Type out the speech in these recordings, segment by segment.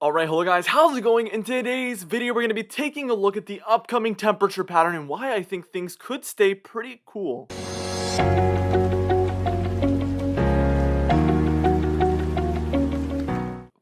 Alright, hello guys, how's it going? In today's video, we're going to be taking a look at the upcoming temperature pattern and why I think things could stay pretty cool.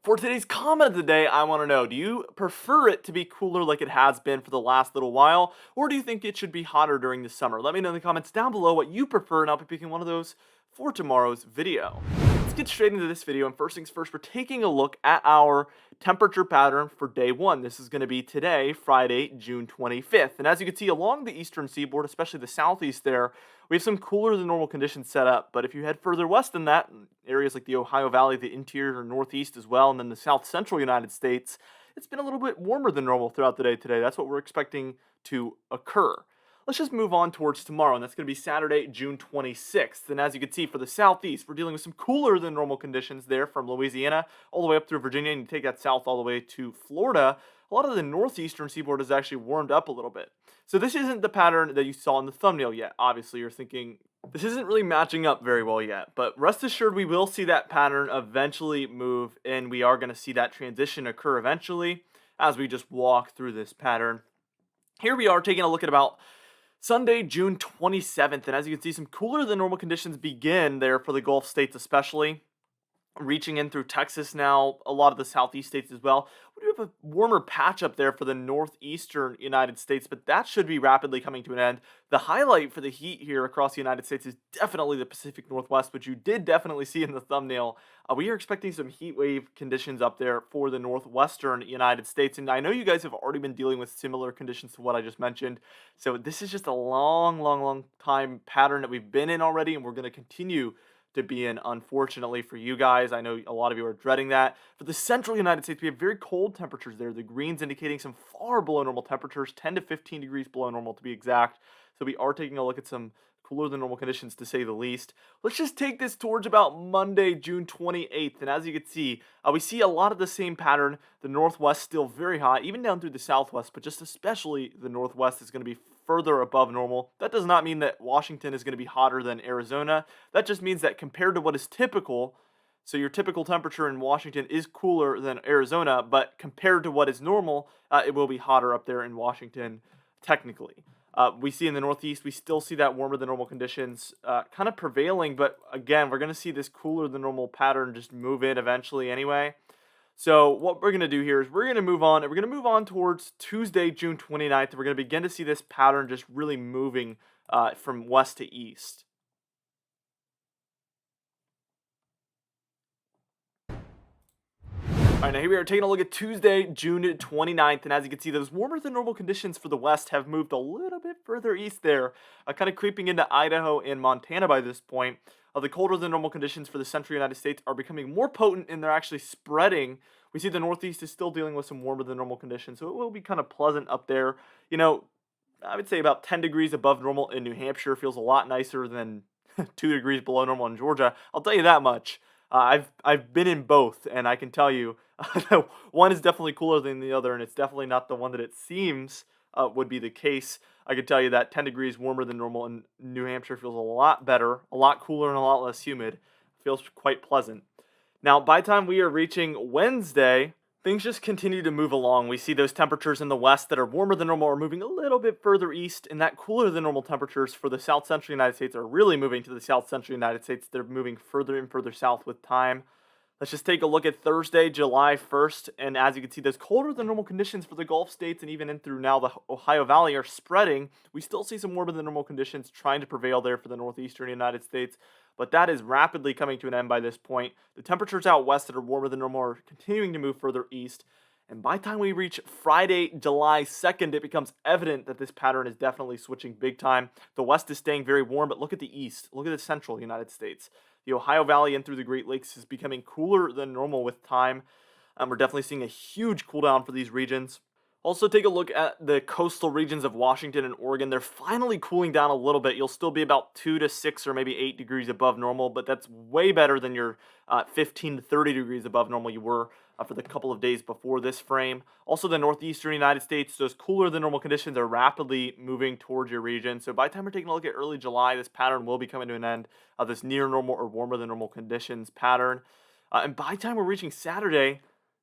For today's comment of the day, I want to know, do you prefer it to be cooler like it has been for the last little while, or do you think it should be hotter during the summer? Let me know in the comments down below what you prefer, and I'll be picking one of those for tomorrow's video. Let's get straight into this video, and first things first, we're taking a look at our temperature pattern for day one. This is going to be today, Friday, June 25th. And as you can see along the eastern seaboard, especially the southeast there, we have some cooler than normal conditions set up. But if you head further west than that, areas like the Ohio Valley, the interior northeast as well, and then the south central United States, it's been a little bit warmer than normal throughout the day today. That's what we're expecting to occur. Let's just move on towards tomorrow, and that's going to be Saturday, June 26th. And as you can see, for the southeast, we're dealing with some cooler than normal conditions there from Louisiana all the way up through Virginia, and you take that south all the way to Florida. A lot of the northeastern seaboard has actually warmed up a little bit. So this isn't the pattern that you saw in the thumbnail yet. Obviously, you're thinking, this isn't really matching up very well yet. But rest assured, we will see that pattern eventually move, and we are going to see that transition occur eventually as we just walk through this pattern. Here we are taking a look at about Sunday, June 27th, and as you can see, some cooler than normal conditions begin there for the Gulf states especially, reaching in through Texas now, a lot of the southeast states as well. We do have a warmer patch up there for the northeastern United States, but that should be rapidly coming to an end. The highlight for the heat here across the United States is definitely the Pacific Northwest, which you did definitely see in the thumbnail. We are expecting some heat wave conditions up there for the northwestern United States, and I know you guys have already been dealing with similar conditions to what I just mentioned, so this is just a long time pattern that we've been in already, and we're going to continue to be in, unfortunately for you guys. I know a lot of you are dreading that. For the central United States, we have very cold temperatures there. The greens indicating some far below normal temperatures, 10 to 15 degrees below normal to be exact. So we are taking a look at some cooler than normal conditions, to say the least. Let's just take this towards about Monday, June 28th. And as you can see, we see a lot of the same pattern. The northwest still very hot, even down through the southwest, but just especially the northwest is going to be further above normal. That does not mean that Washington is going to be hotter than Arizona. That just means that compared to what is typical, so your typical temperature in Washington is cooler than Arizona, but compared to what is normal, it will be hotter up there in Washington, technically. We see in the northeast, we still see that warmer than normal conditions kind of prevailing, but again, we're going to see this cooler than normal pattern just move in eventually anyway. So what we're going to do here is we're going to move on, and we're going to move on towards Tuesday, June 29th, and we're going to begin to see this pattern just really moving from west to east. All right, now here we are taking a look at Tuesday, June 29th, and as you can see, those warmer than normal conditions for the west have moved a little bit further east there, kind of creeping into Idaho and Montana by this point. The colder than normal conditions for the central United States are becoming more potent, and they're actually spreading. We see the northeast is still dealing with some warmer than normal conditions, so it will be kind of pleasant up there. You know, I would say about 10 degrees above normal in New Hampshire feels a lot nicer than 2 degrees below normal in Georgia. I'll tell you that much. I've been in both, and I can tell you one is definitely cooler than the other, and it's definitely not the one that it seems would be the case. I can tell you that 10 degrees warmer than normal in New Hampshire feels a lot better, a lot cooler, and a lot less humid. Feels quite pleasant. Now, by the time we are reaching Wednesday, things just continue to move along. We see those temperatures in the west that are warmer than normal are moving a little bit further east, and that cooler than normal temperatures for the south central United States are really moving to the south central United States. They're moving further and further south with time. Let's just take a look at Thursday, July 1st, and as you can see, those colder than normal conditions for the Gulf states and even in through now the Ohio Valley are spreading. We still see some warmer than normal conditions trying to prevail there for the northeastern United States, but that is rapidly coming to an end by this point. The temperatures out west that are warmer than normal are continuing to move further east, and by the time we reach Friday, July 2nd, it becomes evident that this pattern is definitely switching big time. The west is staying very warm, but look at the east. Look at the central United States. The Ohio Valley and through the Great Lakes is becoming cooler than normal with time. We're definitely seeing a huge cool down for these regions. Also, take a look at the coastal regions of Washington and Oregon. They're finally cooling down a little bit. You'll still be about 2 to 6 or maybe 8 degrees above normal, but that's way better than your 15 to 30 degrees above normal you were for the couple of days before this frame. Also, the northeastern United States, those cooler than normal conditions are rapidly moving towards your region. So by the time we're taking a look at early July, this pattern will be coming to an end. This near normal or warmer than normal conditions pattern. And by the time we're reaching Saturday,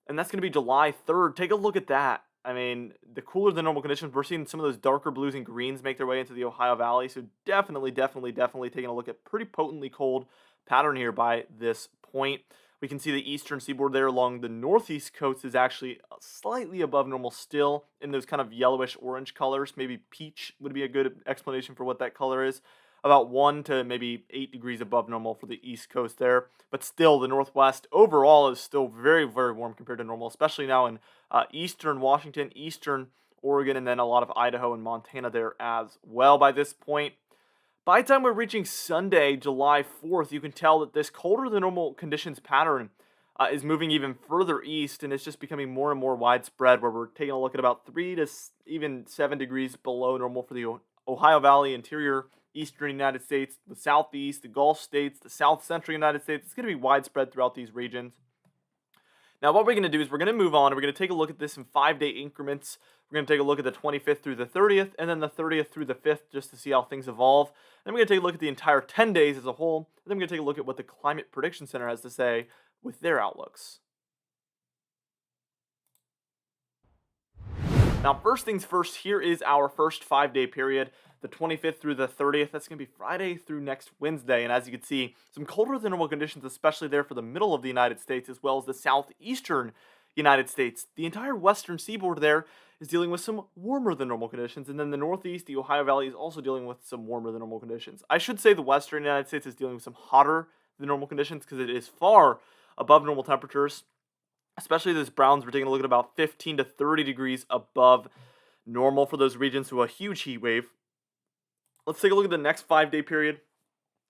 and that's going to be July 3rd. Take a look at that. I mean, the cooler than normal conditions, we're seeing some of those darker blues and greens make their way into the Ohio Valley. So definitely taking a look at pretty potently cold pattern here by this point. We can see the eastern seaboard there along the northeast coast is actually slightly above normal still in those kind of yellowish orange colors. Maybe peach would be a good explanation for what that color is. About 1 to maybe 8 degrees above normal for the east coast there. But still, the northwest overall is still very warm compared to normal, especially now in eastern Washington, eastern Oregon, and then a lot of Idaho and Montana there as well by this point. By the time we're reaching Sunday, July 4th, you can tell that this colder than normal conditions pattern is moving even further east, and it's just becoming more and more widespread, where we're taking a look at about 3 to even 7 degrees below normal for the Ohio Valley, interior eastern United States, the southeast, the Gulf states, the south central United States. It's going to be widespread throughout these regions. Now, what we're going to do is we're going to move on, and we're going to take a look at this in 5-day increments. We're going to take a look at the 25th through the 30th, and then the 30th through the 5th, just to see how things evolve. Then we're going to take a look at the entire 10 days as a whole, and then we're going to take a look at what the Climate Prediction Center has to say with their outlooks. Now, first things first, here is our first 5-day period, the 25th through the 30th. That's going to be Friday through next Wednesday. And as you can see, some colder than normal conditions, especially there for the middle of the United States, as well as the southeastern United States. The entire western seaboard there is dealing with some warmer than normal conditions. And then the northeast, the Ohio Valley, is also dealing with some warmer than normal conditions. I should say the western United States is dealing with some hotter than normal conditions because it is far above normal temperatures. Especially those browns, we're taking a look at about 15 to 30 degrees above normal for those regions, so a huge heat wave. Let's take a look at the next 5-day period.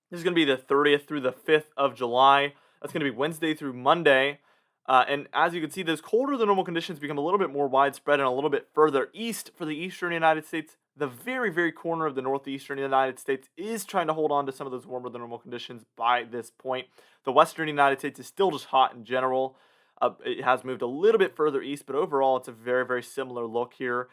This is going to be the 30th through the 5th of July. That's going to be Wednesday through Monday. And as you can see, those colder than normal conditions become a little bit more widespread and a little bit further east for the eastern United States. The very corner of the northeastern United States is trying to hold on to some of those warmer than normal conditions by this point. The western United States is still just hot in general. It has moved a little bit further east, but overall it's a very similar look here.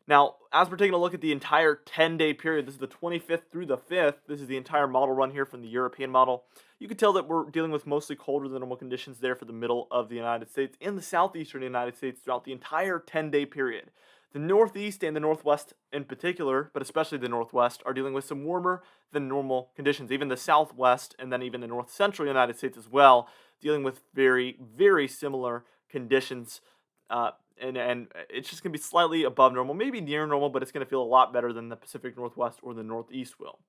Now, as we're taking a look at the entire 10-day period, this is the 25th through the 5th. This is the entire model run here from the European model. You can tell that we're dealing with mostly colder than normal conditions there for the middle of the United States and the southeastern United States throughout the entire 10-day period. The northeast and the northwest in particular, but especially the northwest, are dealing with some warmer than normal conditions. Even the southwest and then even the north central United States as well, dealing with very similar conditions. And it's just going to be slightly above normal, maybe near normal, but it's going to feel a lot better than the Pacific Northwest or the Northeast will.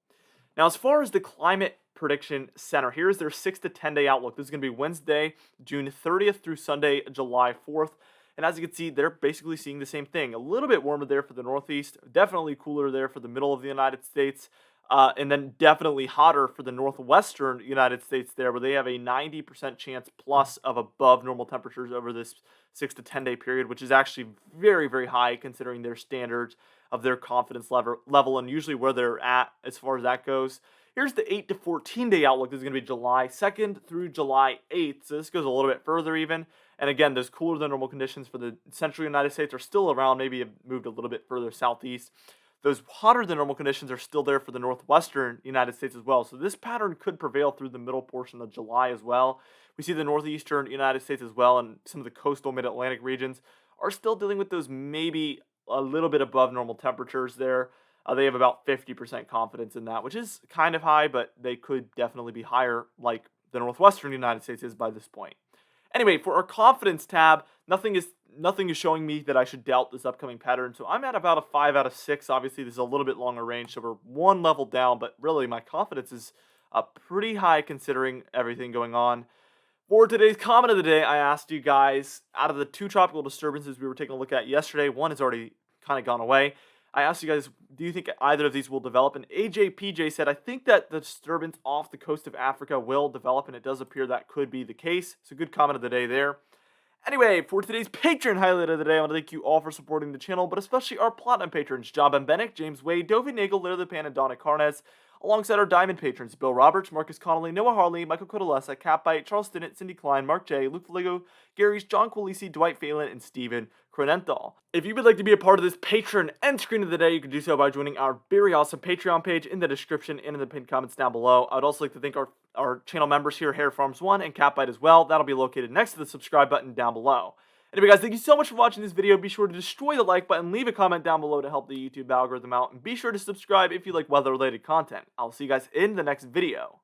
Now, as far as the Climate Prediction Center, here's their 6 to 10-day outlook. This is going to be Wednesday, June 30th through Sunday, July 4th. And as you can see, they're basically seeing the same thing. A little bit warmer there for the Northeast, definitely cooler there for the middle of the United States, and then definitely hotter for the northwestern United States there, where they have a 90% chance plus of above normal temperatures over this 6 to 10-day period, which is actually very high considering their standards of their confidence level and usually where they're at as far as that goes. Here's the 8 to 14-day outlook. This is going to be July 2nd through July 8th, so this goes a little bit further even. And again, those cooler than normal conditions for the central United States are still around, maybe have moved a little bit further southeast. Those hotter than normal conditions are still there for the northwestern United States as well. So this pattern could prevail through the middle portion of July as well. We see the northeastern United States as well, and some of the coastal mid-Atlantic regions are still dealing with those maybe a little bit above normal temperatures there. They have about 50% confidence in that, which is kind of high, but they could definitely be higher like the northwestern United States is by this point. Anyway, for our confidence tab, nothing is showing me that I should doubt this upcoming pattern. So I'm at about a 5 out of 6. Obviously, this is a little bit longer range, so we're one level down, but really my confidence is pretty high considering everything going on. For today's comment of the day, I asked you guys, out of the 2 tropical disturbances we were taking a look at yesterday, one has already kind of gone away. I asked you guys, do you think either of these will develop? And AJPJ said, I think that the disturbance off the coast of Africa will develop, and it does appear that could be the case. So good comment of the day there. Anyway, for today's Patreon highlight of the day, I want to thank you all for supporting the channel, but especially our Platinum patrons, John Benbenek, James Wade, Dovi Nagel, Larry the Pan, and Donna Carnes, alongside our Diamond patrons, Bill Roberts, Marcus Connolly, Noah Harley, Michael Codalesa, Catbite, Charles Stinnett, Cindy Klein, Mark J, Luke Faligo, Gary's, John Quilisi, Dwight Phelan, and Steven Cronenthal. If you would like to be a part of this Patreon end screen of the day, you can do so by joining our very awesome Patreon page in the description and in the pinned comments down below. I would also like to thank our channel members here, Hair Farms 1 and Catbite as well. That'll be located next to the subscribe button down below. Anyway, guys, thank you so much for watching this video. Be sure to destroy the like button, leave a comment down below to help the YouTube algorithm out, and be sure to subscribe if you like weather-related content. I'll see you guys in the next video.